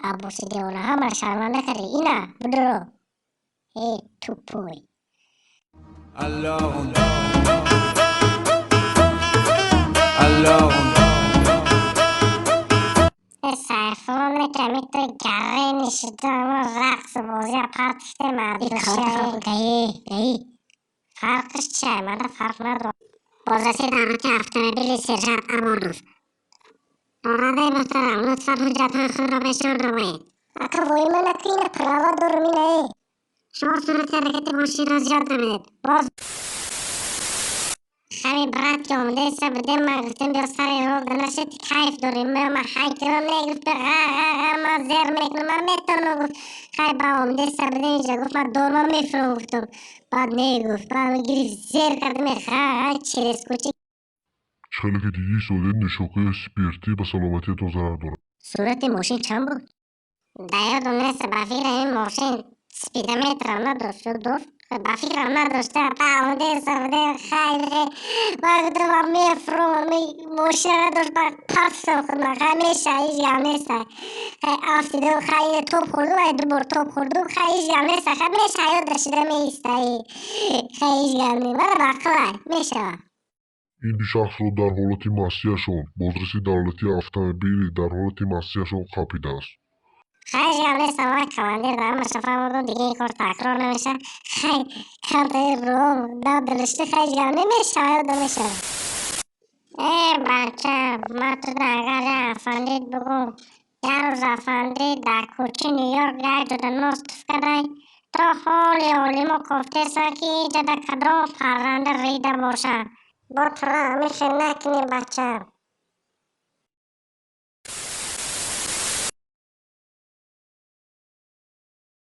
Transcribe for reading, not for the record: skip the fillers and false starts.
عباسی دیوانه ها شرمنده کردی. اینا بدرو ای توپوی الله الله سرفون کمی تو گره نشیده اما رقص و بازی پرتشته مردی گهی فرقش چه؟ من فرق ندارم. بازرسی دولت اتومبیل سرجانت امانوف. راننده محترم لطفا حجتهای خود را بشان نمایید. اکا وای من اکا این پراوا دورمینه. شما صورت حرکت ماشین را زیاد نمیدید. باز خمی برات که آمده ایسا بده من گفتم بیا سر رول دنشت کیف داریم من حی کرم نگفت من زیر میکنم من میتونم گفت خی با آمده ایسا بده اینجا گفت من دورمان میفرم گفتم بعد نگفت بعد گریف زیر کردم خی چیرس کوچی چلی که دیدی سوده نشوکه سپیرتی به سلامتیتون ضرر داره. صورت ماشین چند بود؟ دیادم نیست با فکر این ماشین سپیدومتر هم نداشت با فکر هم نداشته با آمده سفده خیلی با گفتم من میفرم ماشین نداشت با پرس خود من همیشه هیچ هم نیست افتیده و خیلی توپ خورده و دو بار توپ خورده و خیلی هم نیست همیشه حیات داشته میسته خیلی هم نیست من بقلای میشه این شخص رو در حالت مسیحشون بازرسی دولتی اتومبیلی در حالت مسیحشون خاپیده است. خیلی هم نیست آقای کماندیر دارم مشافه بودم دیگه این کار تکرار نمیشه خیلی کمتر رو دلشتی خیلی هم نمیشه نمیشه بچه ما تو در افندید بگو یه روز افندید در کوچه نیویورک یک جده نصف کرده تا حالی ما گفته سا که اینجا در کدام پرنده ریده باشه با تو را میشه نکنی بچه